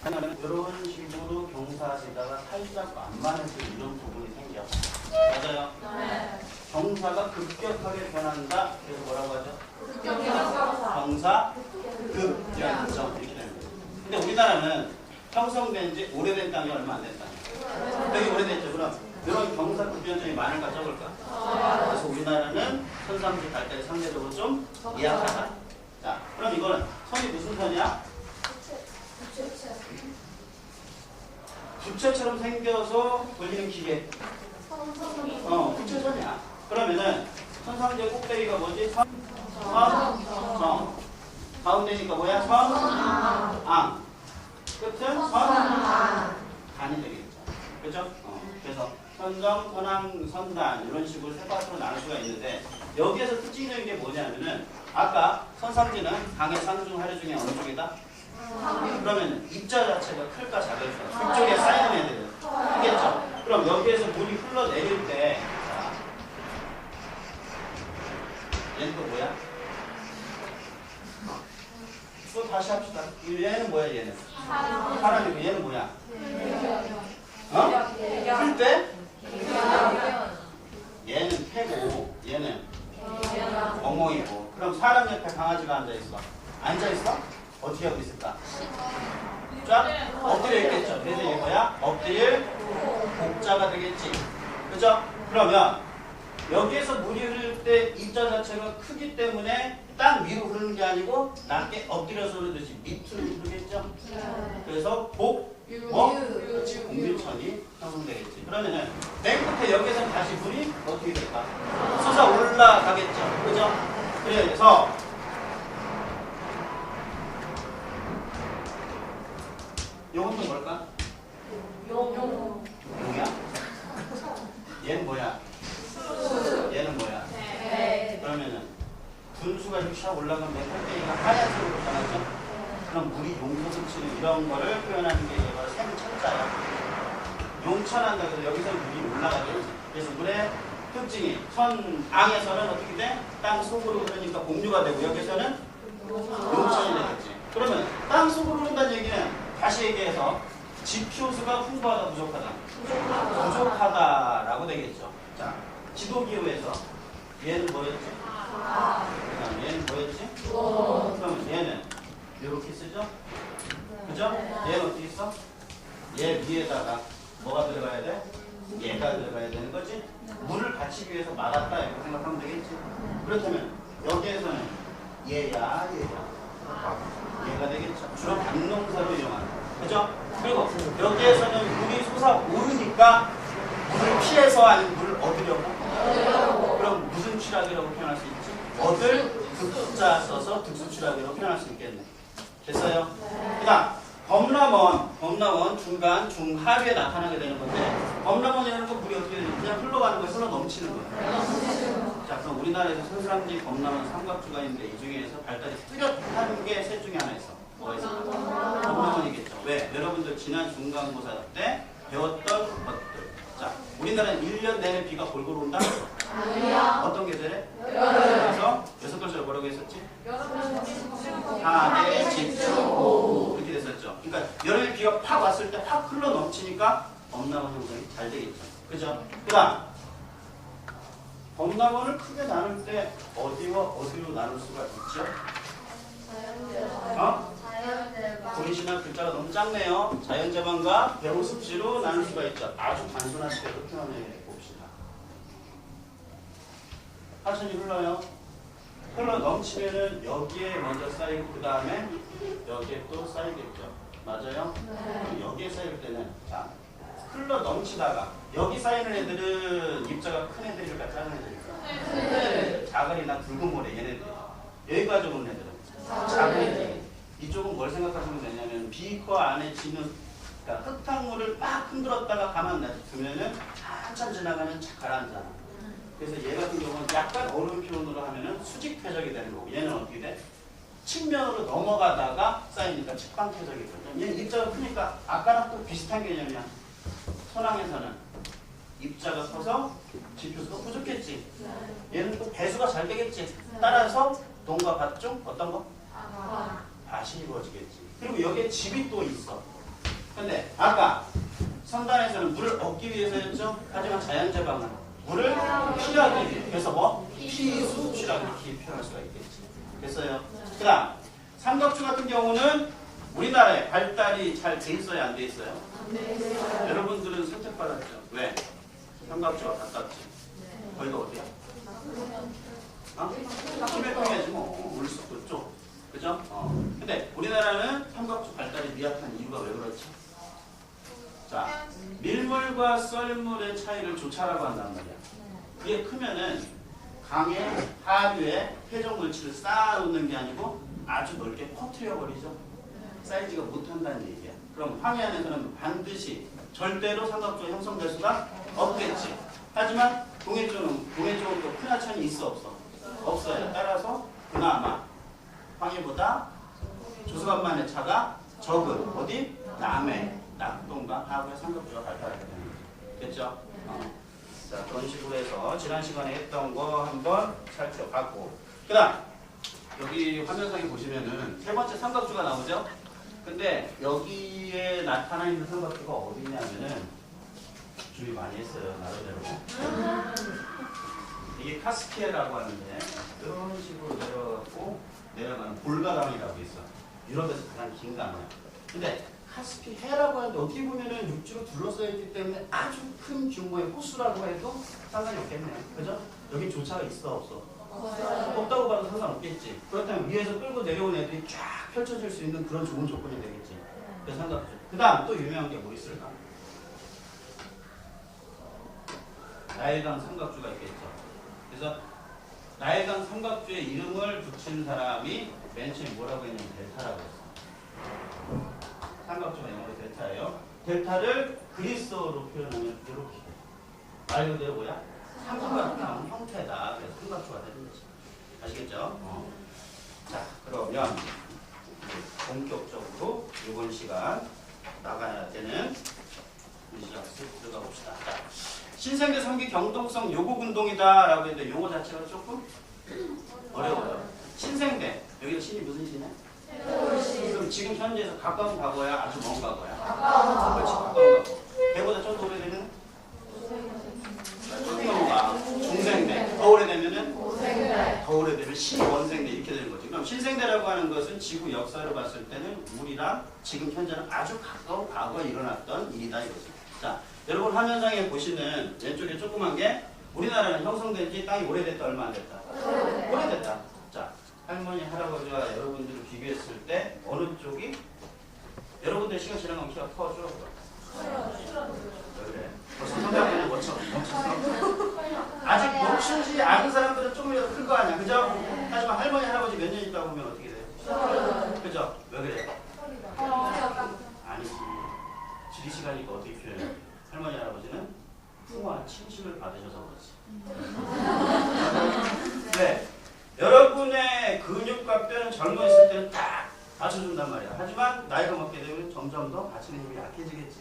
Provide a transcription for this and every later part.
이런 식으로 경사지다가 살짝 완만해서 이런 부분이 생겨. 맞아요? 네. 경사가 급격하게 변한다. 그래서 뭐라고 하죠? 급격경사. 경사 급변성 이렇게 되는 거예요. 근데 우리나라는 형성된 지 오래된 땅이 얼마 안 된 땅이에요. 되게 오래됐죠. 그럼 이런 경사 급변성이 많을까 적을까? 그래서 우리나라는 선상지 갈 때 상대적으로 좀 약하다. 자, 그럼 이거는 선이 무슨 선이야? 부채처럼 생겨서 돌리는 기계. 부채선이야. 그러면은 선상제 꼭대기가 뭐지? 선. 가운데니까 뭐야? 앙. 끝은 단이 되겠죠. 그죠? 그래서 선정, 선앙, 선단 이런 식으로 세 파트로 나눌 수가 있는데 여기에서 특징적인 게 뭐냐면은 아까 선상지는 강의 상중 하류 중에 어느 쪽이다? 그러면 입자 자체가 클까 작을까? 그쪽에 쌓이는 애들은 크겠죠? 그럼 여기에서 물이 흘러내릴 때 자, 얘는 또 뭐야? 또 다시 합시다. 얘는 뭐야 얘는? 사람이고 얘는 뭐야? 클 때? 얘는 패고 얘는 엉엉이고 그럼 사람 옆에 강아지가 앉아있어. 앉아있어? 어떻게 하고 있을까? 쫙 엎드려 있겠죠. 그래서 이게 뭐야? 엎드릴 복자가 되겠지. 그죠? 그러면 여기에서 물이 흐를 때 입자 자체가 크기 때문에 땅 위로 흐르는 게 아니고 낮게 엎드려서 흐르듯이 밑으로 흐르겠죠. 그래서 공유천이 형성되겠지. 그러면은 맨 끝에 여기에서 다시 물이 어떻게 될까? 솟아 올라가겠죠. 그죠? 그래서 요것도 뭘까? 용이야? 얘는 뭐야? 얘는 뭐야? 그러면은 분수가 이렇게 샥 올라가면 껍데기가 하얀색으로 변하죠? 그럼 물이 용소를 치는 이런 거를 표현하는 게 바로 샘천자야. 용천한다 그래서 여기서 물이 올라가겠지. 그래서 물의 특징이 선앙에서는 어떻게 돼? 땅 속으로 흐르니까 공유가 되고 여기서는 용천이 되겠지. 그러면 땅 속으로 흐른다는 얘기는 다시 얘기해서 지표수가 풍부하다 부족하다? 부족하다라고 되겠죠. 자, 지도기호에서 얘는 뭐였지? 그다음 얘는 뭐였지? 그러면 얘는 이렇게 쓰죠? 그죠? 얘는 어떻게 있어? 얘 위에다가 뭐가 들어가야 돼? 얘가 들어가야 되는 거지? 물을 받치기 위해서 막았다 이렇게 생각하면 되겠지? 그렇다면 여기에서는 얘야 얘가 되겠죠? 주로 방농사로 이용하는 그죠? 그리고 여기에서는 물이 솟아오르니까 물을 피해서 아니면 물을 얻으려고 그럼 무슨 취락이라고 표현할 수 있지? 얻을 득자 써서 득수취락이라고 표현할 수 있겠네. 됐어요? 그 다음 범람원 중간 중하류에 나타나게 되는 건데 범람원이라는 건 물이 어떻게 되냐 그냥 흘러가는 거에 흘러 넘치는 거예요. 자 그럼 우리나라에서 선상지 범람원 삼각주가 있는데 이 중에서 발달이 뚜렷한 게 셋 중에 하나 있어. 뭐가 있어? 범람원이겠죠. 왜? 여러분들 지난 중간고사 때 배웠던 것들. 자 우리나라는 1년 내내 비가 골고루 온다? 어떤 계절에? 그래서 6글자로 뭐라고 했었지? 하대 집중 이렇게 됐었죠. 그러니까 여름에 비가 팍 왔을 때 팍 흘러 넘치니까 범람원 형성이 잘 되겠죠. 그죠? 그 다음 범람원을 크게 나눌 때 어디와 어디로 나눌 수가 있죠? 보이시나 글자가 너무 작네요. 자연재방과 배우습지로 나눌 수가 있죠. 아주 단순하시게도 표현해 봅시다. 하천이 흘러요. 흘러 넘치면은 여기에 먼저 쌓이고 그 다음에 여기에 또 쌓이겠죠. 맞아요? 여기에 쌓일 때는 자 흘러 넘치다가 여기 쌓이는 애들은 입자가 큰 애들일까 작은 애들일까? 작은이나 붉은 모래 얘네들. 여기까지 오는 애들은 작은 애들. 이쪽은 뭘 생각하시면 되냐면 비커 안에 지는 그러니까 흙탕물을 막 흔들었다가 가만 놔두면은 한참 지나가면 착 가라앉잖아. 그래서 얘 같은 경우는 약간 어려운 표현으로 하면은 수직 퇴적이 되는 거고 얘는 어떻게 돼? 측면으로 넘어가다가 쌓이니까 측방 퇴적이거든. 얘는 입자가 크니까 아까랑 또 비슷한 개념이야. 선앙에서는 입자가 커서 지표수가 부족했지. 얘는 또 배수가 잘 되겠지. 따라서 동과 밭 중 어떤 거? 밭이 이루어지겠지. 그리고 여기에 집이 또 있어. 근데 아까 선단에서는 물을 얻기 위해서였죠. 하지만 자연재방은 물을 피하기 위해. 그래서 뭐? 피수 취라기 표현할 수가 있겠지. 됐어요. 그 다음 삼각주 같은 경우는 우리나라에 발달이 잘 돼 있어요? 안 돼 있어요? 여러분들은 선택받았죠. 왜? 삼각주가 가깝지. 거기가 어디야? 티베트야지 뭐. 물속 그쪽. 그죠? 근데 우리나라는 삼각주 발달이 미약한 이유가 왜 그렇지? 자, 밀물과 썰물의 차이를 조차라고 한단 말이야. 그게 크면은 강의 하류에 회적 물질을 쌓아놓는 게 아니고 아주 넓게 퍼뜨려 버리죠. 사이즈가 못한다는 얘기야. 그럼 황해안에서는 반드시 절대로 삼각주가 형성될 수가 없겠지. 하지만 동해 쪽은 또 큰 하천이 있어 없어? 없어요. 따라서 그나마 황해보다 조수간만의 차가 적은 어디? 남해, 낙동강, 하구의 삼각주가 발달하게 되는 거죠. 됐죠? 자, 그런 식으로 해서 지난 시간에 했던 거 한번 살펴봤고, 그 다음 여기 화면상에 보시면은 세 번째 삼각주가 나오죠? 근데 여기에 나타나 있는 삼각주가 어디냐면은 준비 많이 했어요, 나름대로. 이게 카스피해라고 하는데 이런 식으로 내려가는 볼가강이라고 있어. 유럽에서 가장 긴 강이야. 근데 카스피해라고 하는데 어떻게 보면은 육지로 둘러싸여 있기 때문에 아주 큰 규모의 호수라고 해도 상관이 없겠네요. 그죠? 여기 조차가 있어 없어? 없다고 봐도 상관없겠지. 그렇다면 위에서 끌고 내려온 애들이 쫙 펼쳐질 수 있는 그런 좋은 조건이 되겠지. 그래서 삼각주. 그 다음 또 유명한 게 뭐 있을까? 나일강 삼각주가 있겠죠. 그래서 나일강 삼각주의 이름을 붙인 사람이 맨 처음에 뭐라고 했냐면 델타라고 했어. 삼각주가 영어로 델타예요. 델타를 그리스어로 표현하면 이렇게. 말 그대로 뭐야? 삼각형 형태다. 그래서 삼각주가 되는 거지. 아시겠죠? 자, 그러면 본격적으로 이번 시간 나가야 되는 문제를 들어가 봅시다. 자, 신생대 성기 경동성 요곡 운동이다 라고 했는데 용어 자체가 조금 어려워요. 신생대, 여기가 신이 무슨 신이야? 그럼 지금 현재에서 가까운 과거야? 아주 먼 과거야? 그렇지, 가까운 과거. 배보다 좀 더 오래되면? 조금 넘어가. 중생대. 더 오래되면은? 더 오래되면 신원생대 이렇게 되는 거지. 그럼 신생대라고 하는 것은 지구 역사를 봤을 때는 우리랑 지금 현재는 아주 가까운 과거에 일어났던 일이다 이거지. 자, 여러분 화면상에 보시는 왼쪽에 조그만 게 우리나라는 형성된 지 땅이 오래됐다 얼마 안 됐다? 오래됐다. 자, 할머니, 할아버지와 여러분들을 비교했을 때 어느 쪽이 여러분들 시간 지나가면 키가 커져? 그래. 벌써 성장하는 멈췄어. 아직 멈추지 않은 사람들은 조금이라도 큰 거 아니야. 그죠? 하지만 할머니, 할아버지 몇 년 있다 보면 어떻게 돼? 그죠? 왜 그래? 아니지. 지리 시간이니까 어떻게 표현해? 할머니, 할아버지는 풍화한 침식을 받으셔서 그렇지. 네. 여러분의 근육과 뼈는 젊어 있을 때는 딱 받쳐준단 말이야. 하지만 나이가 먹게 되면 점점 더 받치는 힘이 약해지겠지.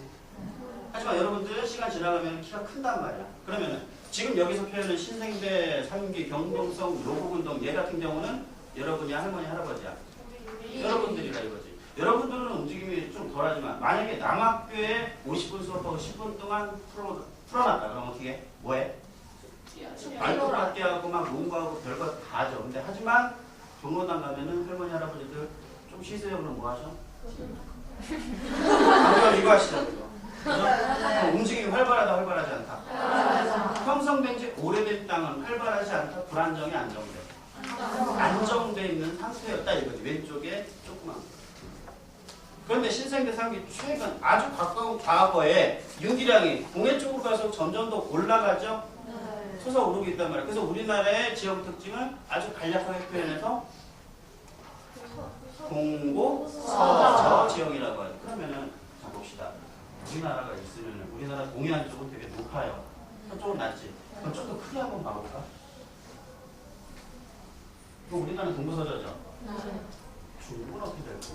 하지만 여러분들은 시간 지나가면 키가 큰단 말이야. 그러면은 지금 여기서 표현은 신생대, 상기, 경동성, 요곡운동 얘 같은 경우는 여러분이 할머니, 할아버지야. 여러분들이라 이거지. 여러분들은 움직임이 좀 덜하지만 만약에 남학교에 50분 수업하고 10분 동안 풀어놨다. 그럼 어떻게 해? 뭐해? 말도 낮게 하고 막 농구하고 별거 다 하죠. 근데 하지만 종로당 가면은 할머니, 할아버지들 좀 쉬세요. 그럼 뭐 하셔? 방금 이거 하시죠. 움직임이 활발하다, 활발하지 않다. 형성된 지 오래된 땅은 활발하지 않다. 불안정이 안정돼. 안정돼 있는 상태였다 이거지. 왼쪽에 조그만. 그런데 신생대 상기 최근 아주 가까운 과거에 유기량이 동해 쪽으로 가서 점점 더 올라가죠. 솟아오르고 있단 말이에요. 그래서 우리나라의 지역 특징을 아주 간략하게 표현해서 동고 서저 지형이라고 하죠. 그러면은 자 봅시다. 우리나라가 있으면 우리나라 동해안 쪽은 되게 높아요. 서쪽은 낮지. 그럼 좀 더 크게 한번 봐볼까? 그럼 우리나라는 동부서저죠? 중국은 어떻게 될까?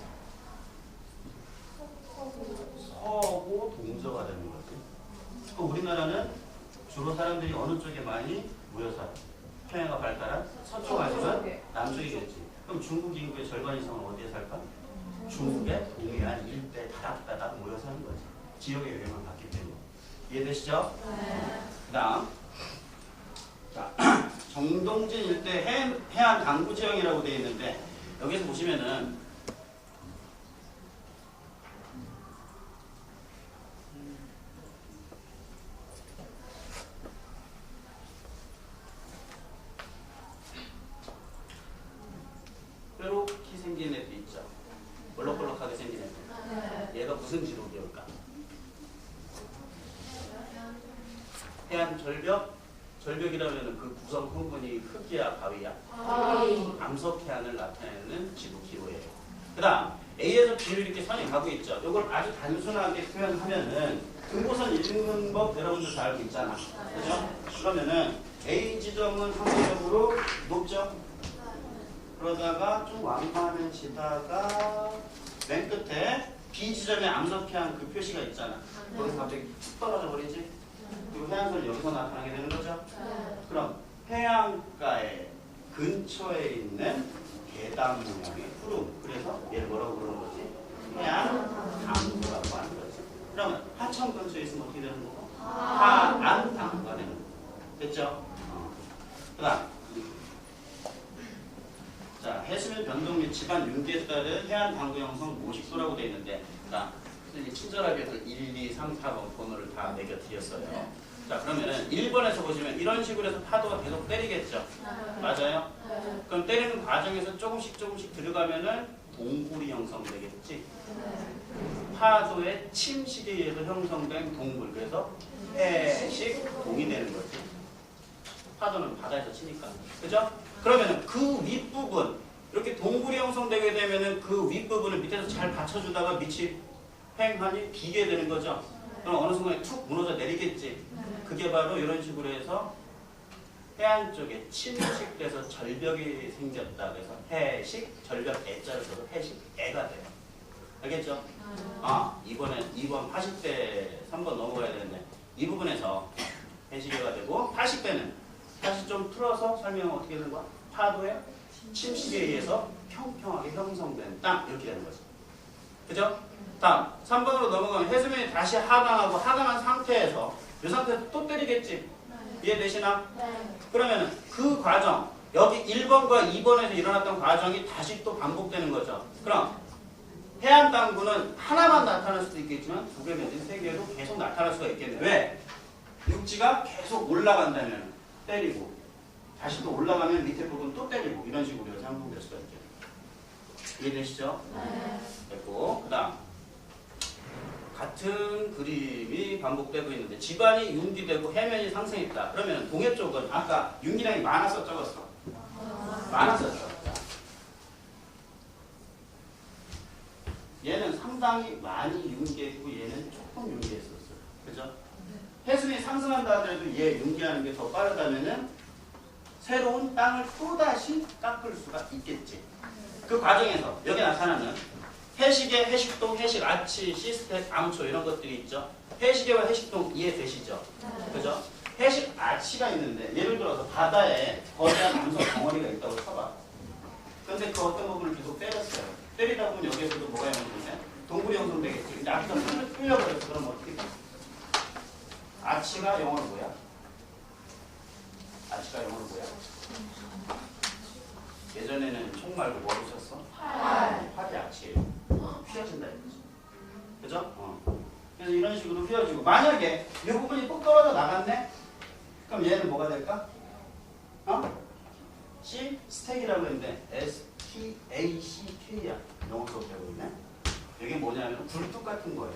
서고 동서가 되는 거지. 그럼 우리나라는 주로 사람들이 어느 쪽에 많이 모여 살아? 평야가 발달한 서쪽 아니면 남쪽이겠지. 그럼 중국 인구의 절반 이상은 어디에 살까? 중국의 동해안 일대 다닥다닥 모여 사는 거지. 지역의 영향을 받기 때문에. 이해되시죠? 네. 그 다음 자, 정동진 일대 해안 당구 지형이라고 되어 있는데 여기서 보시면은 뾰록히 생긴 애도 있죠. 볼록볼록하게 생긴 애도. 얘가 무슨 지록이올까? 해안 절벽? 절벽이라면 그 구성 성분이 흙이야, 바위야? 암석해안을 나타내는 지도 기호예요. 그 다음 A에서 B로 이렇게 선이 가고 있죠. 이걸 아주 단순하게 표현하면은 등고선 일분법 여러분들 다 알고 있잖아. 그죠? 그러면은 A 지점은 상대적으로 높죠? 그러다가 좀 완만해지다가 맨 끝에 B 지점에 암석해안 그 표시가 있잖아. 거기서 갑자기 툭 떨어져 버리지? 그리고 해안선이 여기서 나타나게 되는 거죠? 그럼 해안가에 근처에 있는 계단 모양의 구름. 그래서 얘를 뭐라고 부르는 거지? 해안 당구라고 하는 거지. 그러면 하천 근처에 있으면 어떻게 되는 거고? 하안 당구가 되는 거. 됐죠? 그 다음 자, 해수면 변동 및 지반 윤기에 따른 해안 당구 형성 50도라고 되어 있는데 자, 친절하게 해서 1, 2, 3, 4번 번호를 다 매겨드렸어요. 자, 그러면은 1번에서 보시면 이런 식으로 해서 파도가 계속 때리겠죠? 맞아요? 그럼 때리는 과정에서 조금씩 들어가면은 동굴이 형성되겠지? 파도의 침식에 의해서 형성된 동굴. 그래서 해식동이 되는 거지. 파도는 바다에서 치니까. 그죠? 그러면은 그 윗부분, 이렇게 동굴이 형성되게 되면은 그 윗부분을 밑에서 잘 받쳐주다가 밑이 횡하니 비게 되는 거죠. 그럼 어느 순간에 툭 무너져 내리겠지. 그게 바로 이런 식으로 해서 해안 쪽에 침식돼서 절벽이 생겼다. 그래서 해식, 절벽 애자를 써서 해식애가 돼요. 알겠죠? 이번에 2번 80대 3번 넘어가야 되는데 이 부분에서 해식애가 되고 80대는 다시 좀 풀어서 설명하면 어떻게 되는 거야? 파도의 침식에 의해서 평평하게 형성된 땅 이렇게 되는 거죠. 그죠? 다음 3번으로 넘어가면 해수면이 다시 하강하고 하강한 상태에서 이 상태에서 또 때리겠지? 이해되시나? 네. 그러면 그 과정 여기 1번과 2번에서 일어났던 과정이 다시 또 반복되는 거죠. 그럼 해안 당구는 하나만 나타날 수도 있겠지만 2개 내지 3개로 계속 나타날 수가 있겠네. 왜? 육지가 계속 올라간다면 때리고 다시 또 올라가면 밑에 부분 또 때리고 이런 식으로 해서 항복될 수가 있겠네. 이해되시죠? 네. 됐고 그 다음 같은 그림이 반복되고 있는데 지반이 융기되고 해면이 상승했다. 그러면 동해 쪽은 아까 융기량이 많았어 적었어? 많았었죠. 얘는 상당히 많이 융기했고 얘는 조금 융기했었어요. 그죠? 해수면이 상승한다 하더라도 얘 융기하는 게 더 빠르다면은 새로운 땅을 또다시 깎을 수가 있겠지. 그 과정에서 여기 나타나는 해식의 해식동, 해식아치, 시스텍, 암초 이런 것들이 있죠. 해식의와 해식동 이해되시죠? 그죠? 해식아치가 있는데 예를 들어서 바다에 거대한 암석 덩어리가 있다고 쳐봐. 근데 그 어떤 부분을 계속 때렸어요. 때리다 보면 여기에서도 뭐가 형성돼? 동굴이 형성되겠지. 근데 아치가 풀려버렸어. 그럼 어떻게 돼? 아치가 영어로 뭐야? 아치가 영어로 뭐야? 예전에는 총 말고 뭐로 썼어? 활이 아치예요. 휘어진다 이거지. 그죠? 그래서 이런 식으로 휘어지고 만약에 이 부분이 꼭 떨어져 나갔네? 그럼 얘는 뭐가 될까? C 스택이라고 했는데 STACK야. 영어 수업 되고 있네. 이게 뭐냐면 굴뚝 같은 거예요.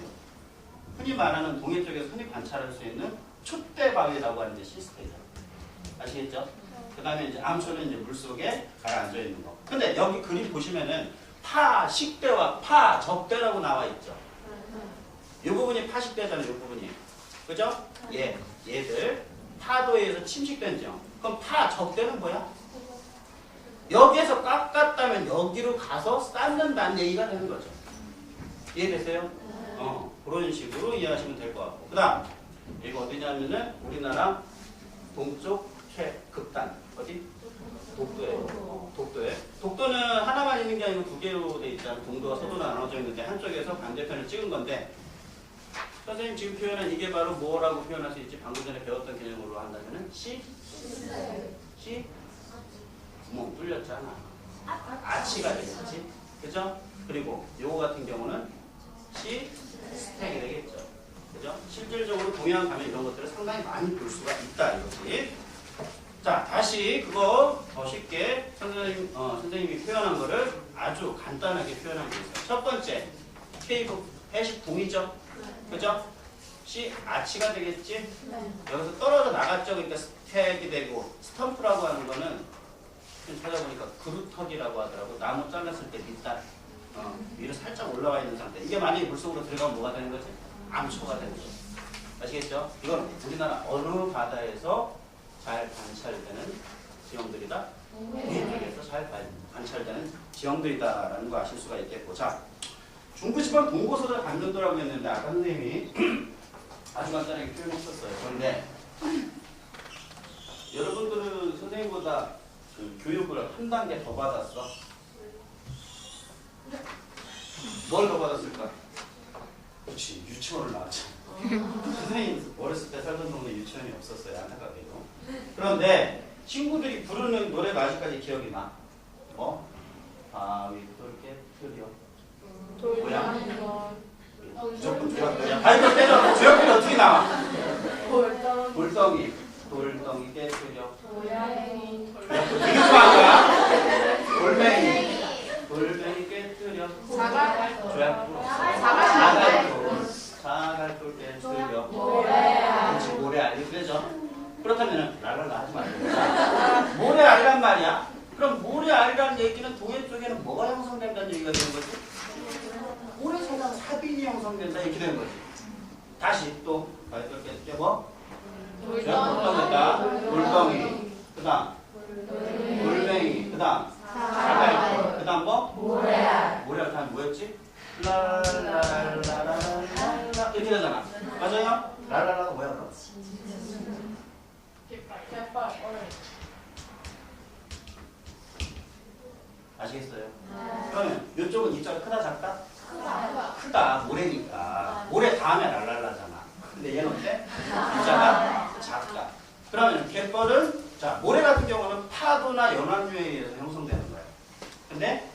흔히 말하는 동해 쪽에서 흔히 관찰할 수 있는 촛대바위라고 하는 게 시스템이에요. 아시겠죠? 그 다음에 이제 암초는 이제 물속에 가라앉아 있는 거. 근데 여기 그림 보시면은 파식대와 파적대라고 나와 있죠. 이 부분이 파식대잖아요. 이 부분이. 그죠? 얘들 파도에 의해서 침식된 지형. 그럼 파적대는 뭐야? 여기에서 깎았다면 여기로 가서 쌓는다는 얘기가 되는 거죠. 이해됐어요? 그런 식으로 이해하시면 될 것 같고. 그 다음 이거 어디냐면은 우리나라 동쪽 최극단 어디? 독도예요. 독도에. 독도는 하나만 있는 게 아니고 두 개로 돼 있잖아요. 동도와 서도로 나눠져 있는데 한쪽에서 반대편을 찍은 건데 선생님 지금 표현한 이게 바로 뭐라고 표현할 수 있지? 방금 전에 배웠던 개념으로 한다면은 C? 구멍 뚫렸잖아. 아치가 되겠지? 그죠? 그리고 요거 같은 경우는 C 스택이 되겠죠. 그죠? 실질적으로 동양 가면 이런 것들을 상당히 많이 볼 수가 있다 이거지. 자, 다시 그거 더 쉽게 선생님이 표현한 거를 아주 간단하게 표현한 게 있어요. 첫 번째, K부 해식 동이죠? 그죠? C 아치가 되겠지? 여기서 떨어져 나갔죠? 그러니까 스택이 되고, 스텀프라고 하는 거는 좀 찾아보니까 그루터기라고 하더라고. 나무 잘랐을 때 밑단 위로 살짝 올라와 있는 상태. 이게 만약에 물속으로 들어가면 뭐가 되는 거지? 암초가 되는 거지. 아시겠죠? 이건 우리나라 어느 바다에서 잘 관찰되는 지형들이다. 동해쪽에서 잘 관찰되는 지형들이다라는 거 아실 수가 있겠고. 자, 중부지방 동고서들 감전도라고 했는데 아까 선생님이 아주 간단하게 표현했었어요. 그런데 여러분들은 선생님보다 그 교육을 한 단계 더 받았어. 뭘 더 받았을까? 그렇지, 유치원을 나왔잖아. 선생님 어렸을 때 살던 동네 유치원이 없었어요. 안타깝게도. 그런데 친구들이 부르는 노래가 아직까지 기억이 나. 뭐? 바위 돌깨 트려. 뭐야? 무조건 조약돌이야. 바위 돌깨 트려. 조약돌이 어떻게 나와? 돌덩이. 돌덩이 깨트려. 고양이. 조약돌 되게 좋아하는 거야. 돌멩이. 돌멩이 깨트려. 조약돌. 사갈돌 깨트려. 그렇지, 모래 알리 그래죠. 그렇다면 랄랄라 하지 말고 모래 알이란 말이야. 그럼 모래 알이라는 얘기는 동해 쪽에는 뭐가 형성된다는 얘기가 되는 거지? 모래사장 사빈이 형성된다 이렇게 되는 거지. 다시 또 바위돌 깨트려 뭐? 돌덩이. 그 다음 돌멩이. 그 다음 사갈돌. 그 다음 뭐? 모래알. 모래알 다음 뭐였지? 랄랄랄랄랄라 이렇게 되잖아. 맞아요? 랄랄라가 뭐야 그럼? 아시겠어요? 그러면 이쪽은 입자가 크다 작다? 크다. 모래니까. 모래 다음에 랄랄라잖아. 근데 얘는 어때? 입자가 작다. 그러면 갯벌은 자 모래 같은 경우는 파도나 연안류에 의해서 형성되는 거예요. 근데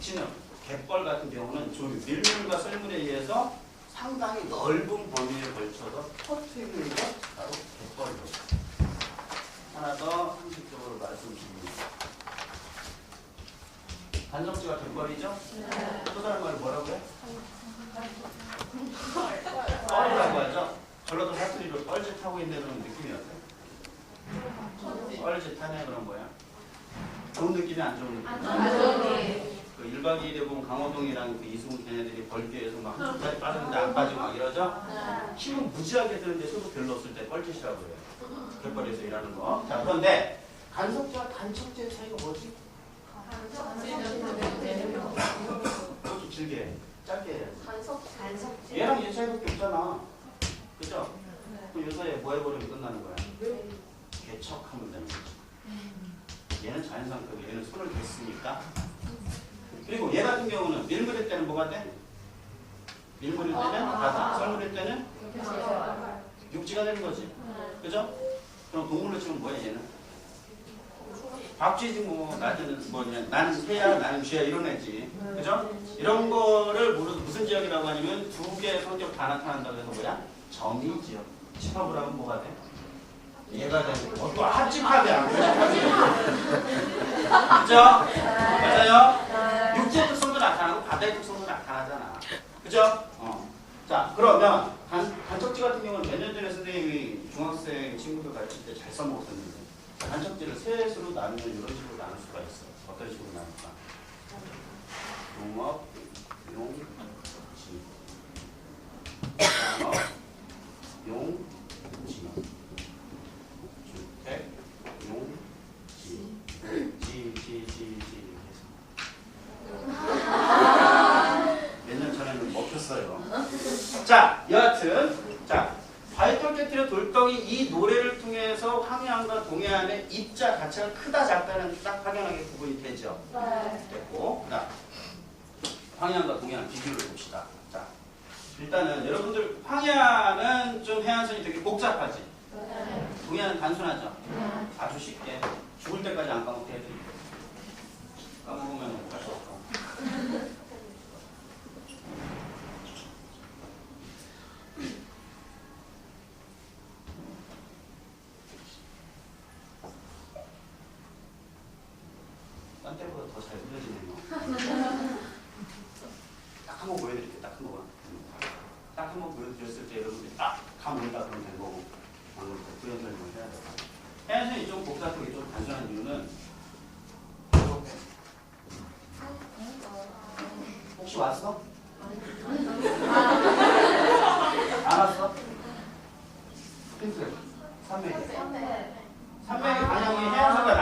지금 갯벌 같은 경우는 조류, 밀물과 썰물에 의해서 상당히 넓은 범위에 걸쳐서 퍼트리는 게 바로 갯벌이죠. 하나 더 상식적으로 말씀드립니다. 간접지가 갯벌이죠? 또 다른 말을 뭐라고 해? 뻘이라고 하죠? 전라도 사투리로 뻘짓하고 있는 그런 느낌이 어때? 뻘짓하네 그런 거야? 좋은 느낌이 안 좋은 느낌? 그 1박 2일에 보면 강호동이랑 그 이승훈 걔네들이 벌교에서 막 한쪽까지 빠졌는데 안 빠지고 막 이러죠? 힘은 무지하게 드는데 소도 별로 없을 때 뻘짓이라고 해요. 갯벌에서 일하는 거. 자, 그런데 간섭제와 간척제의 차이가 뭐지? 그것도 길게, 짧게 해야지. 얘랑 얘 차이밖에 없잖아. 그죠? 그럼 요 사이에 뭐 해버리면 끝나는 거야? 개척하면 되는 거지. 얘는 자연상태고 얘는 손을 댔으니까. 그리고 얘 같은 경우는 밀물일 때는 뭐가 돼? 밀물일 때는 바다, 썰물일 때는 육지가 되는 거지. 그죠? 그럼 동물로 치면 뭐야 얘는? 박쥐지 뭐 나는 새야 나는 쥐야 이런 애지. 그죠? 이런 거를 무슨 지역이라고 하냐면 두 개의 성격 다 나타난다고 해서 뭐야? 점이 지역. 집합을 하면 뭐가 돼? 얘가 되는 거. 또 합집합이 안 그죠? 맞아요? 육지의 특성도 나타나고 바다의 특성도 나타나잖아. 그죠? 자, 그러면 간척지 같은 경우는 몇 년 전에 선생님이 중학생 친구들 가르칠 때 잘 써먹었었는데 간척지를 셋으로 나누면 이런 식으로 나눌 수가 있어. 어떤 식으로 나눌까? 농업, 용지. 산업, 용, 진업. 주택, 용, 지 몇 년 전에는 먹혔어요. 자, 여하튼 자 바위돌 깨트려 돌덩이 이 노래를 통해서 황해안과 동해안의 입자 자체가 크다 작다는 딱 확연하게 구분이 되죠. 됐고, 그다음 황해안과 동해안 비교를 봅시다. 자, 일단은 여러분들 황해안은 좀 해안선이 되게 복잡하지? 동해안은 단순하죠? 아주 쉽게 죽을 때까지 안 까먹게 해드릴게요. 까먹으면 갈 수 없고. 딴 때보다 더 잘 그려지네요. 딱 한 번 보여드릴게요. 딱 한 번. 딱 한 번 보여드렸을 때 여러분들이 딱 감 온다 그러면 된 거고 방금 구현 설명을 해야 돼요. 해안선이 좀 복잡하게 좀 단순한 이유는 혹시 왔어? 안 왔어? 힌트. 산맥의 방향이 해안선과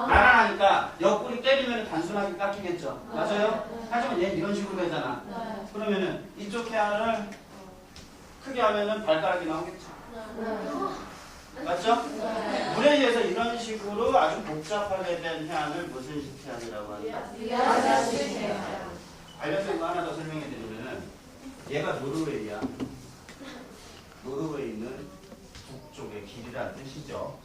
나란하니까 옆구리 때리면 단순하게 깎이겠죠. 맞아요? 하지만 얘는 이런 식으로 되잖아. 그러면은 이쪽 해안을 크게 하면은 발가락이 나오겠죠. 맞죠? 물에 의해서 이런 식으로 아주 복잡하게 된 해안을 무슨 식 해안이라고 한다? 관련된 거 하나 더 설명해 드리면은 얘가 노르웨이야. 노르웨이는 북쪽의 길이라는 뜻이죠.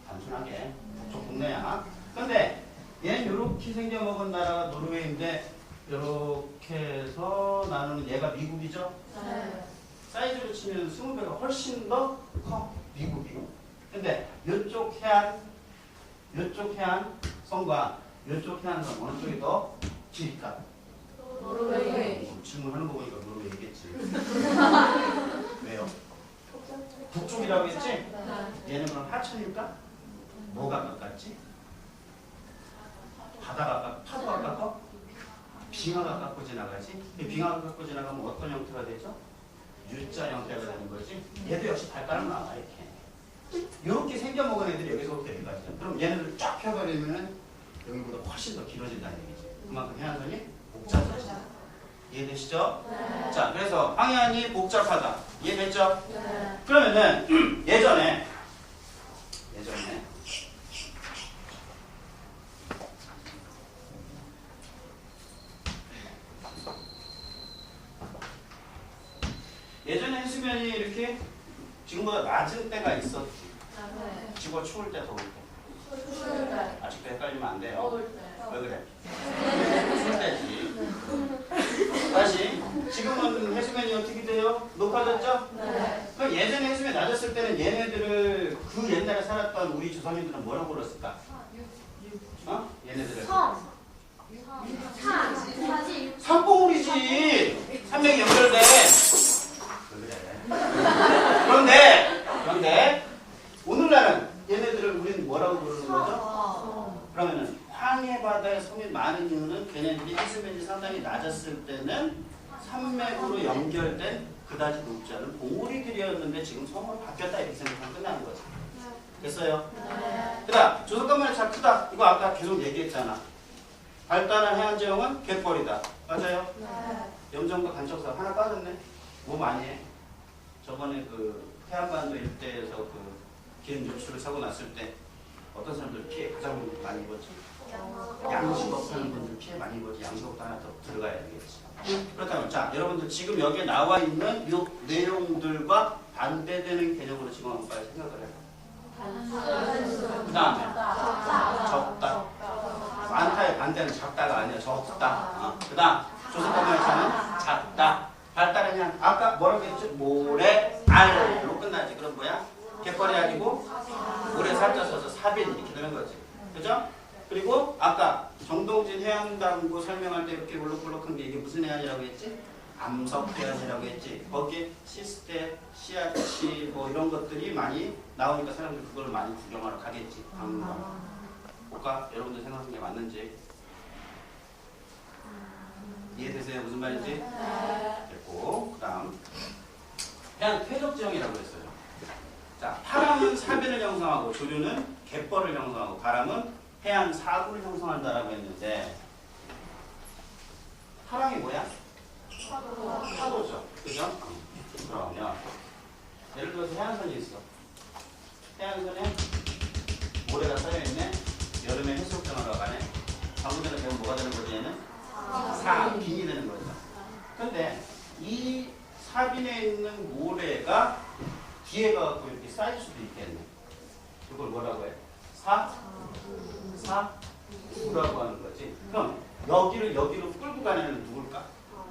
단순하게 북쪽 동네야. 근데 얘는 이렇게 생겨먹은 나라가 노르웨이인데 이렇게 해서 나누는 얘가 미국이죠? 사이즈로 치면 20배가 훨씬 더 커. 미국이. 근데 이쪽 해안 선과 이쪽 해안 선 어느 쪽이 더 길까? 노르웨이. 질문하는 거 보니까 노르웨이겠지. 왜요? 북쪽이라고 했지? 얘는 그럼 하천일까? 뭐가 가깝지? 바다가 파도가 가깝고 빙하가 갖고 지나가지? 빙하가 갖고 지나가면 어떤 형태가 되죠? U자 형태가 되는 거지. 얘도 역시 발가락 나와 이렇게. 이렇게 생겨먹은 애들이 여기서부터 여기까지죠. 그럼 얘네들 쫙 펴버리면 여기보다 훨씬 더 길어진다는 얘기지. 그만큼 해안선이 복잡해져. 이해되시죠? 네. 자, 그래서 황해안이 복잡하다. 이해됐죠? 네. 그러면은 예전에 해수면이 이렇게 지금보다 낮은 때가 있었지. 지구가 추울 때, 더울 때. 아직도 헷갈리면 안 돼요. 왜 그래? 추울 때지. 다시 지금은 해수면이 어떻게 돼요? 높아졌죠? 그럼 예전에 해수면이 낮았을 때는 얘네들을 그 옛날에 살았던 우리 조상님들은 뭐라고 불렀을까? 어? 얘네들을 산봉우리지. 산맥이 연결돼. 그런데 오늘날은 얘네들을 우리는 뭐라고 부르는 거죠? 그러면은 황해바다에 섬이 많은 이유는 걔네들이 해수면이 상당히 낮았을 때는 산맥으로 연결된 그다지 높지 않은 봉우리들이었는데 지금 섬으로 바뀌었다 이렇게 생각하면 끝나는 거죠. 됐어요? 그다음 조선간만의 잘 크다. 이거 아까 계속 얘기했잖아. 발달한 해안지형은 갯벌이다. 맞아요? 염정과 간척사 하나 빠졌네. 뭐 많이 해? 저번에 그 해안반도 일대에서 그 기름 유출을 사고 났을 때 어떤 사람들 피해 가장 많이 입었지? 양식업 하는 분들 피해 많이 입었지. 양식업도 하나 더 들어가야 되겠지. 그렇다면 자 여러분들 지금 여기에 나와 있는 이 내용들과 반대되는 개념으로 지금 한번 빨리 생각을 해요. 그 다음에 적다. 많다의 반대는 작다가 아니라 적다. 그 다음 조선간만에서는 작다. 발달은 그냥 아까 뭐라고 했죠? 모래, 알로 끝나지. 그럼 뭐야? 갯벌이 아니고 모래 살짝 써서 사빈 이렇게 되는 거지. 그죠? 그리고 아까 정동진 해양당구 설명할 때 이렇게 볼록볼록한 게 이게 무슨 해안이라고 했지? 암석 해안이라고 했지. 거기에 시스테, 시아치 뭐 이런 것들이 많이 나오니까 사람들 그걸 많이 구경하러 가겠지. 방금. 볼까? 여러분들 생각하는 게 맞는지. 이해되세요? 무슨 말인지? 됐고, 그 다음 해안 퇴적지형이라고 했어요. 자, 파랑은 사변을 형성하고 조류는 갯벌을 형성하고 바람은 해안 사구를 형성한다라고 했는데 파랑이 뭐야? 파도죠. 그죠? 그러면 예를 들어서 해안선이 있어. 해안선에 모래가 쌓여있네. 여름에 해수욕장을 가네. 방금 되면 뭐가 되는 거지 얘는? 빙이 되는 거죠. 근데 이 사빈에 있는 모래가 뒤에 가갖고 이렇게 쌓일 수도 있겠네. 이걸 뭐라고 해? 사구라고 하는 거지. 그럼 여기로 끌고 가는 애는 누굴까?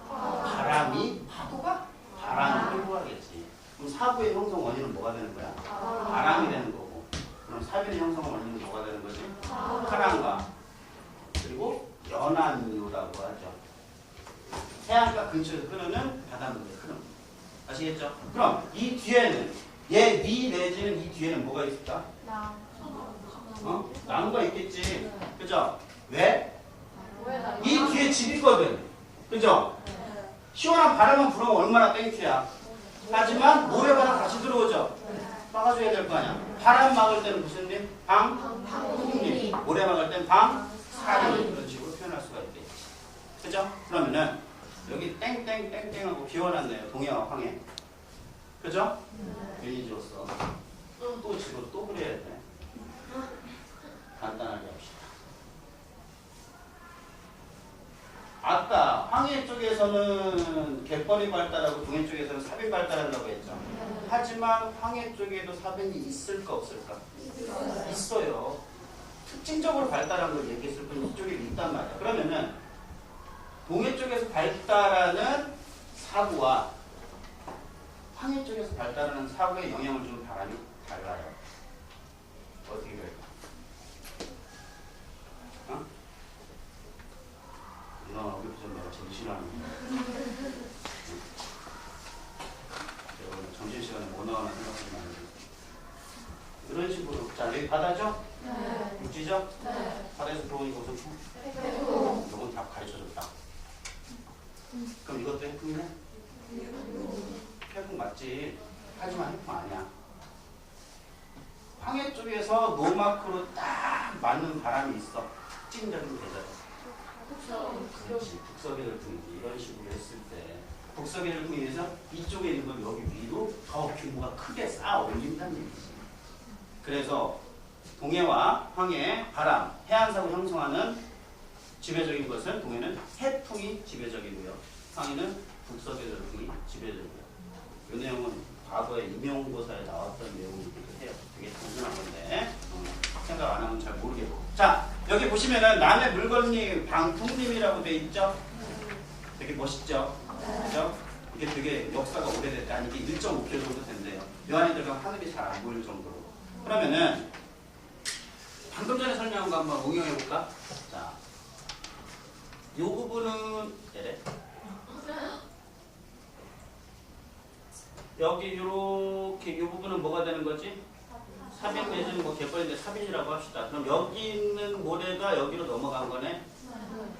바람이, 파도가 바람이 끌고 가겠지. 그럼 사구의 형성 원인은 뭐가 되는 거야? 바람이 되는 거고. 그럼 사빈의 형성 원인은 뭐가 되는 거지? 파랑과 그리고 연안류라고 하죠. 해안가 근처에서 흐르는 바닷물의 흐름. 아시겠죠? 그럼 이 뒤에는 얘 위 내지는 이 뒤에는 뭐가 있을까? 나무가 있겠지. 그죠? 왜? 이 뒤에 집이 있거든. 그죠? 시원한 바람만 불으면 얼마나 땡큐야. 하지만 모래바람 다시 들어오죠. 막아줘야 될 거 아니야. 바람 막을 때는 무슨 림? 방풍림. 모래 막을 때는 방사림. 이런 식으로 표현할 수가 있겠지. 그죠? 그러면은 여기 땡땡땡땡하고 비워놨네요. 동해와 황해. 그죠? 괜히 지웠어. 또 지고 또 그래야 돼. 간단하게 합시다. 아까 황해 쪽에서는 갯벌이 발달하고 동해 쪽에서는 사빈 발달한다고 했죠. 하지만 황해 쪽에도 사빈이 있을까 없을까? 있어요. 특징적으로 발달한 걸 얘기했을 뿐 이쪽에 있단 말이야. 그러면은 동해 쪽에서 발달하는 사구와 황해 쪽에서 발달하는 사구에 영향을 주는 바람이 달라요. 어떻게 될까? 어? 누나 어렵죠. 내가 제일 싫어하는 거. 여러분 점심시간에 뭐 나오나 생각하지 말고 이런 식으로. 자, 여기 바다죠? 네. 육지죠? 네. 바다에서 들어오니까 무슨 품? 이건 다 가르쳐줬다. 그럼 이것도 해풍이네? 해풍 맞지? 하지만 해풍 아니야. 황해 쪽에서 노마크로 딱 맞는 바람이 있어. 찐적인 계절. 그렇지. 북서계 열풍이지. 이런 식으로 했을 때 북서계 열풍이 돼서 이쪽에 있는 걸 여기 위로 더 규모가 크게 쌓아 올린다는 얘기지. 그래서 동해와 황해, 바람, 해안사고 형성하는 지배적인 것은 동해는 해풍이 지배적이고요. 황해는 북서계 열풍이 지배적이고요. 이 내용은 과거에 임용고사에 나왔던 내용이기도 해요. 되게 단순한 건데 생각 안 하면 잘 모르겠고. 자, 여기 보시면은 남해 물건림 방풍림이라고 돼 있죠? 되게 멋있죠? 그죠? 이게 되게 역사가 오래됐다. 아니 이게 1.5km 정도 된대요. 이 안에 들어가면 하늘이 잘 안 보일 정도로. 그러면은 방금 전에 설명한 거 한번 응용해 볼까? 자, 이 부분은 이래. 여기 이렇게 이 부분은 뭐가 되는 거지? 사빈 내지는 뭐 갯벌인데 사빈이라고 합시다. 그럼 여기 있는 모래가 여기로 넘어간 거네.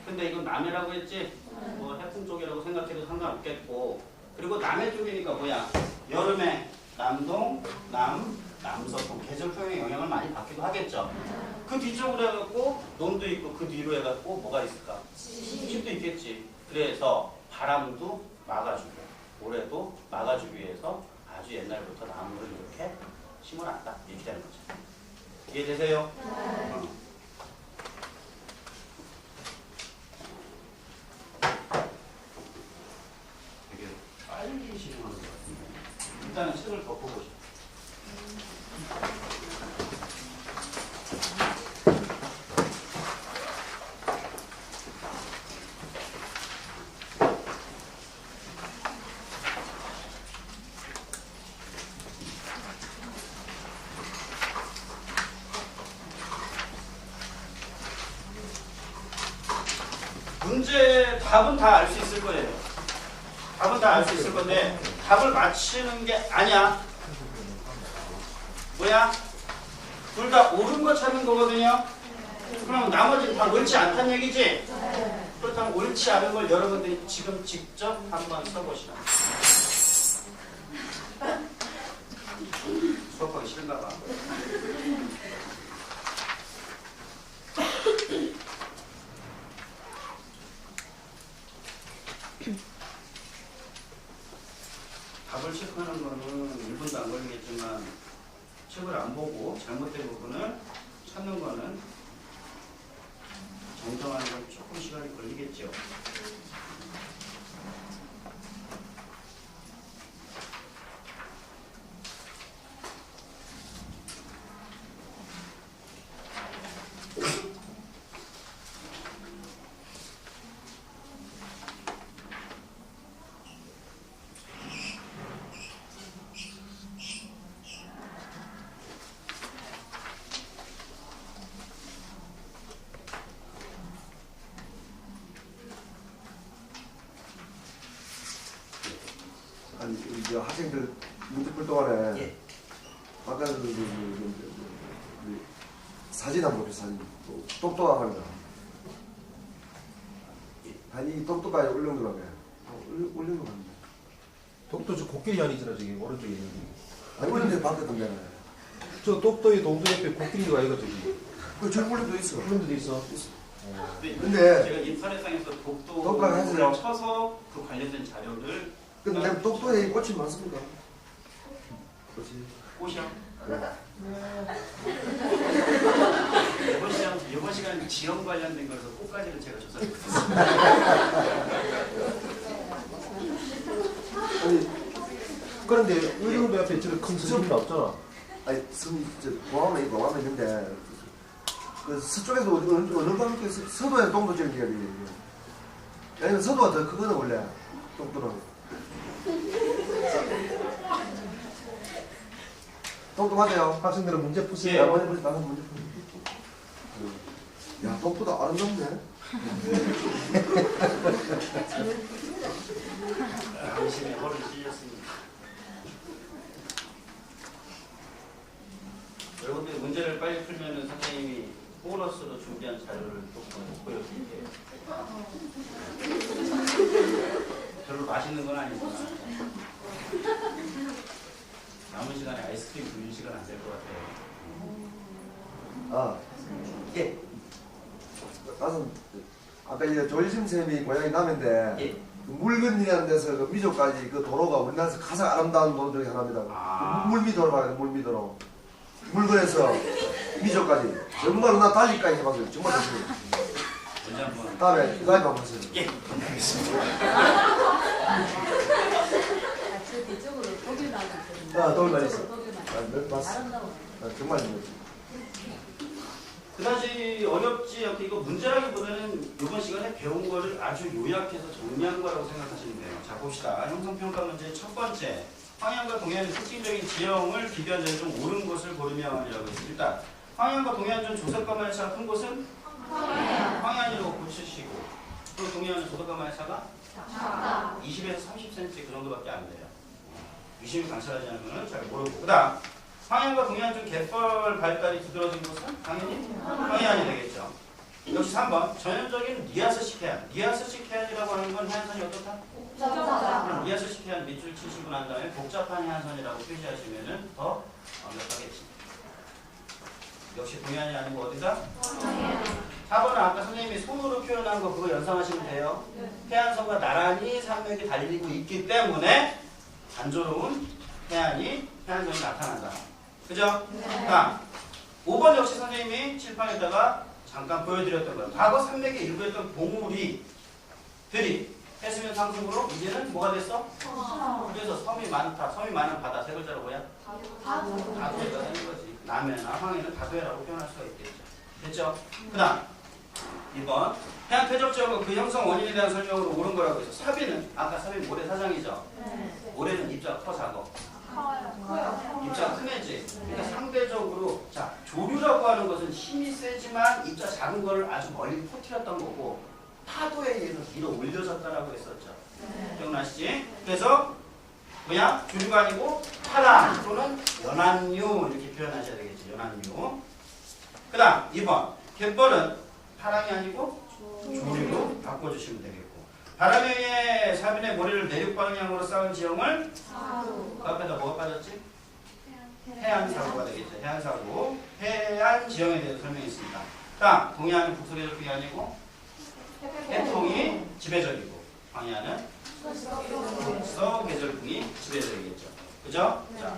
근데 이건 남해라고 했지? 뭐 해풍 쪽이라고 생각해도 상관없겠고. 그리고 남해 쪽이니까 뭐야? 여름에 남동, 남서풍 계절 표현의 영향을 많이 받기도 하겠죠. 그 뒤쪽으로 해갖고 논도 있고 그 뒤로 해갖고 뭐가 있을까? 집도 있겠지. 그래서 바람도 막아주고 모래도 막아주기 위해서 아주 옛날부터 나무를 이렇게 심어놨다. 이렇게 되는 거죠. 이해되세요? 네. 되게 빨리 실행하는 것 같은데 일단은 책을 덮어보시죠. 문제 답은 다 알 수 있을 거예요. 답은 다 알 수 있을 건데 답을 맞히는 게 아니야. 뭐야? 둘 다 옳은 거 찾는 거거든요. 그럼 나머지는 다 옳지 않다는 얘기지? 그렇다면 옳지 않은 걸 여러분들이 지금 직접 한번 써보시라. 수업하기 싫은가 봐. 답을 체크하는 거는 1분도 안 걸리겠지만 책을 안 보고 잘못된 부분을 찾는 거는 정정하는 건 조금 시간이 걸리겠죠. 이제 학생들 문제 풀 동안에 예. 아까 사진 한번 봅시다. 사진. 똑똑하다. 아니 똑똑하게 올려놓으라고 해. 올려놓으라고 합니다. 독도 저 코끼리 아니잖아 저기 오른쪽에 있는 게. 아니 올렸는데 바뀌었던데. 저 독도의 동도 옆에 코끼리가 아이가 저기. 그 저기 올려도 있어. 그런 데도 있어. 근데 제가 인터넷상에서 독도를 해서요. 독도를 쳐서 그 관련된 자료를 근데 독도에 꽃이 많습니다. 꽃이. 꽃이요. 네. 이번 시간 지형 관련된 거라서 꽃까지는 제가 조사를 못했어요. 아니 그런데 의료대 앞에 저큰 스님이 없잖아. 아니 공항에 있는데 그 서쪽에서 어느 방에 서도에 동도 지역이 이게. 아니면 서도가 더 크거든 원래 동도는. 똑똑하세요. 학생들은 문제 야, 푸세요. 먼저 보지 나는 문제 푸세요. 야, 똑보다 아름답네. 당신의 허를 찔렸습니다. 여러분들 문제를 빨리 풀면은 선생님이 보너스로 준비한 자료를 조금 보여드릴게요. 별로 맛있는 건 아니지만 남은 시간에 아이스크림 굴릴 시간 안 될 것 같아요. 아, 예. 나는 아까 이제 조일심 쌤이 고향이 남인데 예. 그 물건이라는 데서 그 미조까지 그 도로가 우리나라에서 가장 아름다운 도로 중에 하나입니다. 아. 물미도로 말해요, 물미도로. 물건에서 미조까지 정말로 나 달리까지 해봤어요. 정말 좋습니다. 언제 한번. 다음에 라이브 한번 하세요. 예. 알겠습니다. 저 뒤쪽으로 독일 나고 있거든요. 아, 독일 나고 있어. 독일 나고. 아, 맞습니다. 아름다워. 정말 좋습니다. 그다지 어렵지 않고 이거 문제라기보다는 이번 시간에 배운 거를 아주 요약해서 정리한 거라고 생각하시면 돼요. 자 봅시다. 형성평가 문제 첫 번째. 황해안과 동해안의 특징적인 지형을 비교한 점이 좀 옳은 것을 고르면이라고 했습니다. 일단 황해안과 동해안 중 조석가만의 차가 큰 곳은 황해안이라고 고치시고 또 동해안은 조석가만의 차가 20에서 30cm 그 정도밖에 안 돼요. 유심히 관찰하지 않으면 잘 모르고. 그 다음 황해안과 동해안 중 갯벌 발달이 두드러진 곳은 당연히 황해안이 되겠죠. 역시 3번 전형적인 리아스식 해안. 리아스식 해안이라고 하는 건 해안선이 어떻다? 그럼 리아스식 해안 밑줄 치시고 난 다음에 복잡한 해안선이라고 표시하시면 더 완벽하겠지. 역시 동해안이 아니고 어디다? 4번은 아까 선생님이 손으로 표현한 거 그거 연상하시면 돼요. 해안선과 나란히 산맥이 달리고 있기 때문에 단조로운 해안선이 나타난다. 그죠? 다음 5번 역시 선생님이 칠판에다가 잠깐 보여드렸던 거예요. 과거 산맥에 일부였던 봉우리들이 해수면 상승으로 이제는 뭐가 됐어? 그래서 섬이 많다. 섬이 많은 바다. 세 글자로 뭐야? 다도해가 되는 거지. 남해나 황해는 다도해라고 표현할 수가 있겠죠. 됐죠? 그 다음 2번 해안 퇴적 지역은 그 형성 원인에 대한 설명으로 옳은 거라고 해서 사비는 아까 사비 모래사장이죠. 모래는 입자가 커 작어. 입자가 큰 애지. 그러니까 상대적으로 자 조류라고 하는 것은 힘이 세지만 입자 작은 거를 아주 멀리 퍼뜨렸던 거고 파도에 의해서 위로 올려졌다라고 했었죠. 기억나시지? 그래서 뭐냐? 조류가 아니고 파랑 또는 연안류 이렇게 표현하셔야 되겠지. 연안류. 그 다음 2번 갯벌은 파랑이 아니고 조류로 바꿔주시면 되겠고 바람에 의해 사빈의 모래를 내륙 방향으로 쌓은 지형을 그 앞에다 뭐가 빠졌지? 해안사고가 되겠죠. 해안사고. 해안 지형에 대해서 설명했습니다. 다음 동해안은 북서계절풍이 아니고 해풍이 지배적이고 황해안은 북서계절풍이 지배적이겠죠. 그죠? 자,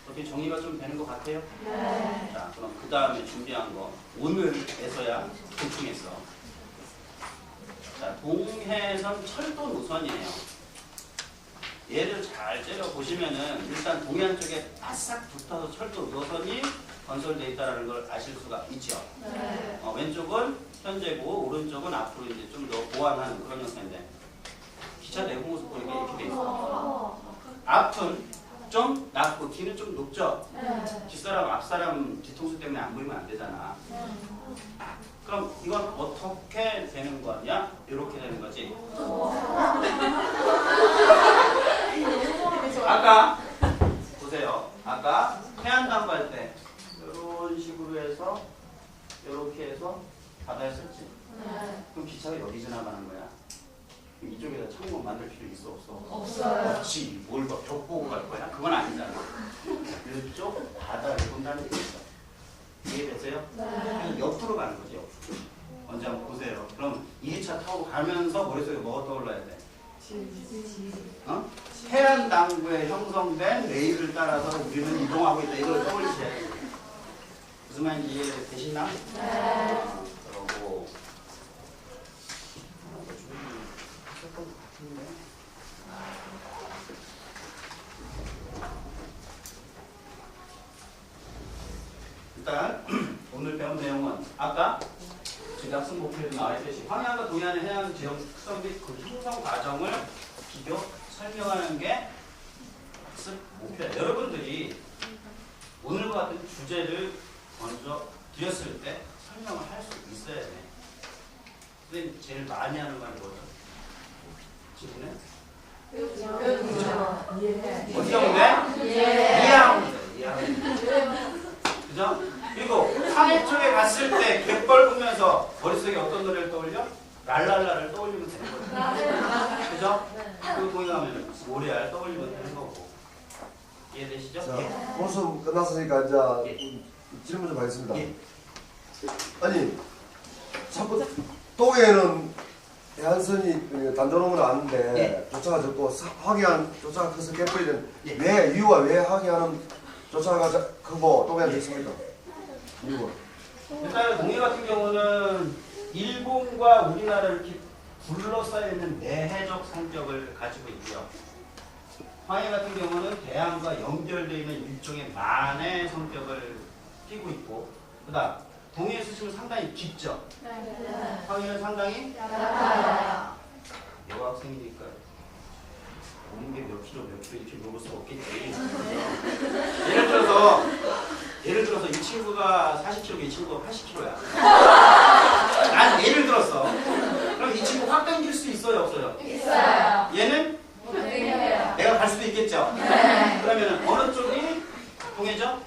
어떻게 정리가 좀 되는 것 같아요? 자, 그럼 그 다음에 준비한 거 오늘에서야 대충했어. 자, 동해선 철도 노선이에요. 얘를 잘 째려보시면은 일단 동해안 쪽에 바싹 붙어서 철도 노선이 건설되어 있다는 걸 아실 수가 있죠. 왼쪽은 현재고 오른쪽은 앞으로 이제 좀 더 보완하는 그런 형태인데 기차 내부 모습 보니까 이렇게 돼 있어. 앞은 좀 낮고 뒤는 좀 높죠? 뒷사람 앞사람 뒤통수 때문에 안 보이면 안 되잖아. 그럼 이건 어떻게 되는 거냐? 이렇게 되는 거지. 아까 보세요. 아까 해안담 갈 때 이런 식으로 해서 이렇게 해서 바다에 섰지. 그럼 기차가 여기 지나가는 거야. 그럼 이쪽에다 창문 만들 필요 있어 없어? 없어요. 없지. 뭘 봐, 벽 보고 갈 거야? 그건 아니잖아. 이쪽 바다를 본다는 게 있어. 이해됐어요? 그래서 옆으로 가는 거지. 옆으로. 먼저 한번 보세요. 그럼 2차 타고 가면서 머릿속에 뭐가 떠올라야 돼? 어? 해안 당구에 형성된 레일을 따라서 우리는 이동하고 있다. 이걸 떠올리셔야 돼요. 무슨 말인지 이해되시나? 그러고 일단 오늘 배운 내용은 아까 지금 학습 목표에도 나와 있듯이 황해안과 동해안의 해안 지형 특성 및 그 형성 과정을 비교 설명하는 게 학습 목표예요. 여러분들이 오늘과 같은 주제를 먼저 드렸을 때 설명을 할 수 있어야 돼. 선생님 제일 많이 하는 말이 뭐죠? 지금은? 어떻게 하면 돼? 이해하면 돼. 이해하면 돼. 그죠? 그리고 산 쪽에 갔을 때 갯벌 보면서 머릿속에 어떤 노래를 떠올려? 랄랄라를 떠올리면 되는 거죠. 그죠? 그리고 거기 가면 모래알 떠올리면 되는 거고. 이해되시죠? 자, 예. 모습 끝났으니까 이제 예. 질문 좀 하겠습니다. 예. 아니, 자꾸 동해는 해안선이 단조로운 건 아는데 예. 조차가 적고 하계안 조차가 커서 갯벌이는 예. 왜 이유가 왜 하계안은 조차가 크고 동해안 예. 적습니까? 이유가? 일단 동해 같은 경우는 일본과 우리나라를 이렇게 둘러싸여 있는 내해적 성격을 가지고 있고요. 황해 같은 경우는 대양과 연결되어 있는 일종의 만의 성격을 띠고 있고, 그다음 동해 수심은 상당히 깊죠. 황해는 상당히 여학생이니까 오는 게 몇 킬로 이렇게 먹을 수 없겠지. 예를 들어서 이 친구가 40kg고 이 친구가 80kg야. 난 예를 들었어. 그럼 이 친구 확 당길 수 있어요, 없어요? 있어요. 얘는 내가 갈 수도 있겠죠. 그러면 어느 쪽이 동해죠?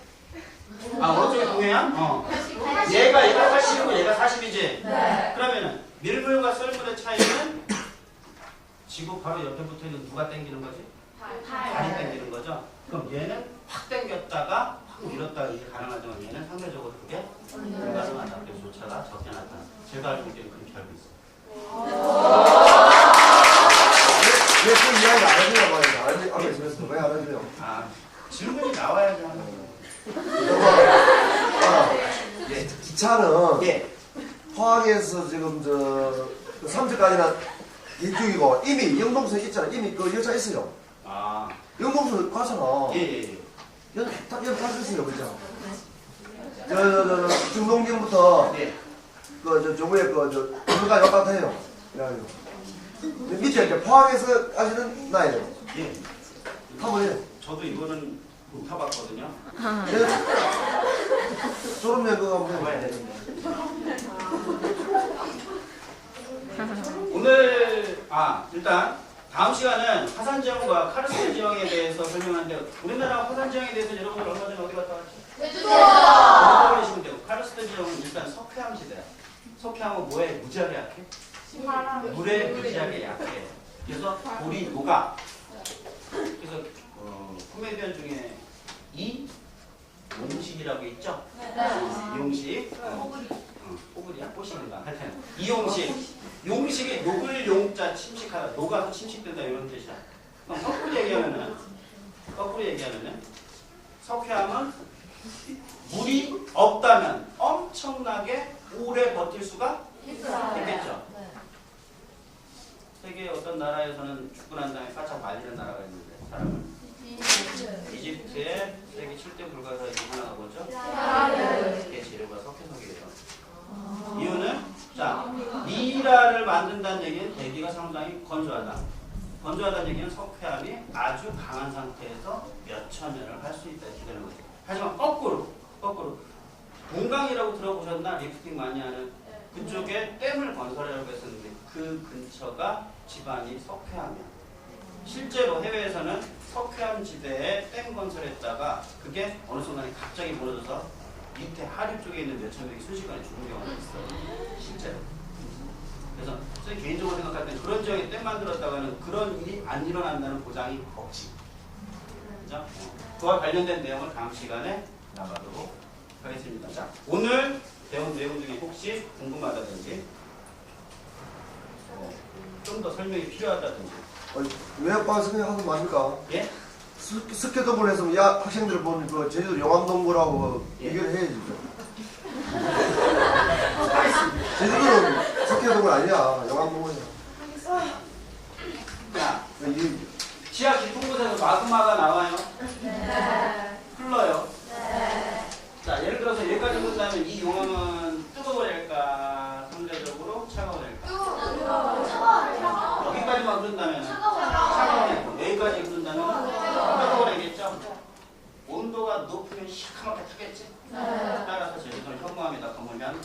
어느 쪽이 동해야? 얘가 80이고 얘가 40이지. 그러면은 밀물과 썰물의 차이는 지구 바로 옆에 붙어 있는 누가 당기는 거지? 발이 당기는 거죠. 그럼 얘는 확 당겼다가 확 밀었다가 이게 가능하지만 얘는 상대적으로 그게 불가능하다. 그래서 조차가 적게 나타나. 제가 알고 있기는 그렇게 알고 있어요. 왜 그 이야기가 안 해주냐고 하니까 앞에 집에서 왜 안 해주냐고. 질문이 나와야지 하는 예. 기차는 예. 포항에서 지금 그 삼척까지는 이쪽이고 이미 영동선 있잖아. 이미 그 열차 있어요. 영동선 가잖아. 예. 탈수 있어요, 그죠? 중동기부터 예. 저거에 건너가 똑같아요. 밑에 이제 포항에서 까지는 나야 돼요. 예. 타버려요. 저도 이거는 못 타봤거든요. 졸업면 그거 한번 타봐야 해봐야 되는데. 오늘 일단 다음 시간은 화산 지형과 카르스트 지형에 대해서 설명하는데 우리나라 화산 지형에 대해서 여러분들 얼마 전에 어디 갔다 왔지? 떠올리시면 되고 카르스트 지형은 일단 석회암 시대야. 석회암은 뭐에 무지하게 약해? 물에 무지하게 약해. 그래서 돌이 녹아. 그래서 코미디언 중에 이용식이라고 있죠? 이용식. 뽀글이야? 뽀식인가? 하여튼 이용식. 용식이 녹을 용자 침식하다. 녹아서 침식된다 이런 뜻이야. 그럼 거꾸로 얘기하면은 석회암은 물이 없다면 엄청나게 오래 버틸 수가 있겠죠. 세계 어떤 나라에서는 죽고 난 다음에 바짝 말리는 나라가 있는데 사람을 이집트의 세계 7대 불가사의 중 하나가 뭐죠? 그게 재료가 석회석이에요. 이유는 미라를 만든다는 얘기는 대기가 상당히 건조하다. 건조하다는 얘기는 석회암이 아주 강한 상태에서 몇 교차면을 할 수 있다 이렇게 되는 거죠. 하지만 거꾸로 동강이라고 들어보셨나? 리프팅 많이 하는 그쪽에 댐을 건설하려고 했었는데 그 근처가 지반이 석회암이야. 실제로 해외에서는 석회암 지대에 댐 건설했다가 그게 어느 순간에 갑자기 무너져서 밑에 하류 쪽에 있는 몇천 명이 순식간에 죽은 경우가 있어요. 실제로. 그래서 저희 개인적으로 생각할 때 그런 지역에 댐 만들었다가는 그런 일이 안 일어난다는 보장이 없지. 그죠? 그와 관련된 내용을 다음 시간에 나가도록 하겠습니다. 자, 오늘 배운 내용 중에 혹시 궁금하다든지 좀 더 설명이 필요하다든지 왜 아빠가 생각하는 거 맞습니까? 예? 스케이트볼 했으면 야 학생들 보는 그 제주도 영암동굴하고 예. 비교를 해야지. 제주도는 스케이트볼 아니야. 영암동굴이야. 자, 이 지하 깊은 곳에서 마그마가 나와요? 네. 흘러요? 자, 예를 들어서 여기까지 흐른다면 이 용암은 뜨거워질까? 상대적으로 차가워질까? 여기까지만 흐른다면 차가워지고 여기까지 흐른다면 뜨거워지겠죠? 온도가 높으면 시커멓게 타겠지? 따라서 제주도는 현무암에다 검으면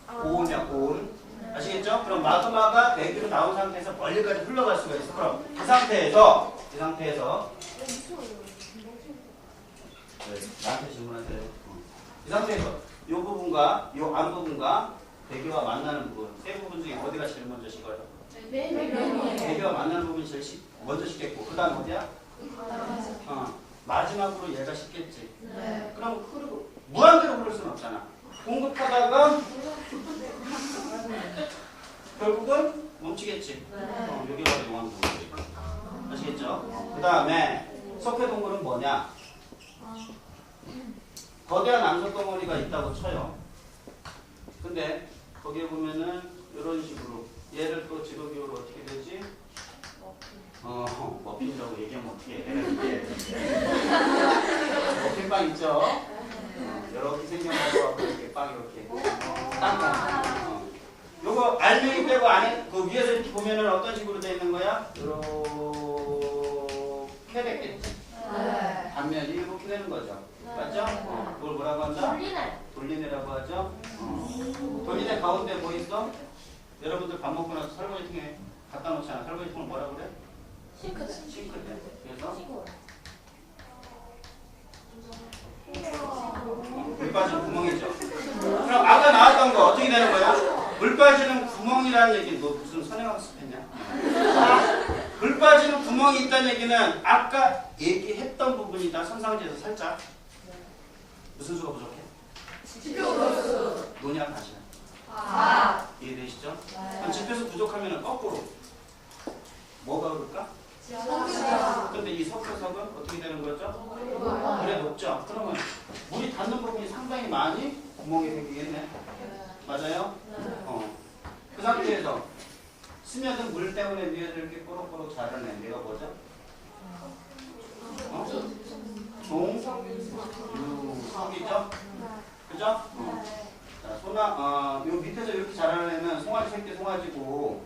고온이야, 고온. 아시겠죠? 그럼 마그마가 대기로 나온 상태에서 멀리까지 흘러갈 수가 있어. 그럼 이 상태에서 나한테 질문하세요. 이 상태에서 이 부분과 이 앞부분과 대기와 만나는 부분, 세 부분 중에 어디가 제일 먼저 식어요? 대기와 만나는 부분이 제일 먼저 식겠고, 그 다음 어디야? 마지막으로 얘가 식겠지. 그럼 흐르고 무한대로 흐를 수는 없잖아. 공급하다가 결국은 멈추겠지. 여기가 바로 용암 동굴이고. 아시겠죠? 그 다음에 석회 동굴은 뭐냐? 거대한 암석 덩어리가 있다고 쳐요. 근데 거기에 보면은 이런 식으로 얘를 또 지도기호로 어떻게 되지? 머핀이라고 얘기하면 어떻게 해? 머핀빵 있죠? 이렇게 생겨나고 이렇게 빵 이렇게 땅. 요거 알맹이 빼고 안에 그 위에서 이렇게 보면은 어떤 식으로 되어 있는 거야? 이렇게 됐겠지. 단면이 이렇게 되는 거죠. 맞죠? 그걸 뭐라고 한다? 돌리네라고 하죠. 돌리네 가운데 뭐 있어? 여러분들 밥 먹고 나서 설거지통에 갖다 놓잖아. 설거지통을 뭐라고 그래? 싱크대. 그래서 물 빠지는 구멍이죠. 그럼 아까 나왔던 거 어떻게 되는 거야? 물 빠지는 구멍이라는 얘기, 너 무슨 선행학습 했냐? 물 빠지는 구멍이 있다는 얘기는 아까 얘기했던 부분이다. 선상지에서 살짝. 무슨 수가 부족해? 노냐 다시야? 이해되시죠? 그럼 지표수 부족하면 거꾸로 뭐가 오를까? 근데 이 석회석은 어떻게 되는 거죠? 물에 녹죠? 그러면 물이 닿는 부분이 상당히 많이 구멍이 생기겠네. 맞아요? 그 상태에서 스며든 물 때문에 위에서 이렇게 꼬록꼬록 자라는 얘가 뭐죠? 종유석이죠? 그죠? 자, 요 밑에서 이렇게 자라려면 송아지 새끼 송아지고,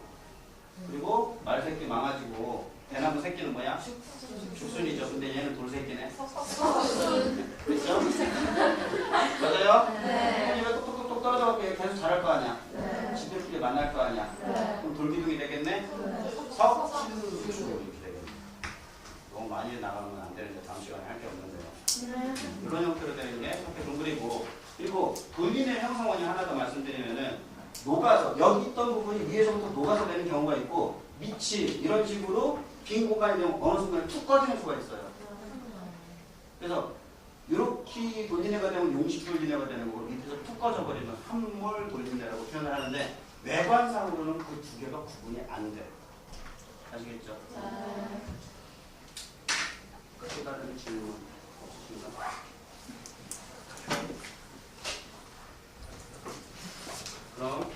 그리고 말 새끼 망아지고, 대나무 새끼는 뭐야? 죽순이죠. 근데 얘는 돌 새끼네. 그렇죠? 맞아요? 손이 왜 똑똑똑똑 떨어져갖고 계속 자랄 거 아니야? 지들끼리 만날 거 아니야? 그럼 돌기둥이 되겠네? 석신수 이렇게 되겠네. 너무 많이 나가면 안 되는데 다음 시간에 할 게 없는데요. 이런 형태로 되는 게 석회 동굴이고, 그리고 돌리네 형성원이 하나 더 말씀드리면은 녹아서 여기 있던 부분이 위에서부터 녹아서 되는 경우가 있고, 밑이 이런 식으로 빈 공간이 되면 어느 순간에 툭 꺼지는 수가 있어요. 그래서 이렇게 돌리네가 되면 용식 돌리네가 되는 거고, 밑에서 툭 꺼져버리면 함몰 돌리네라고 표현을 하는데, 외관상으로는 그 두 개가 구분이 안 돼요. 아시겠죠? 또 다른 질문 없으신가요? 그럼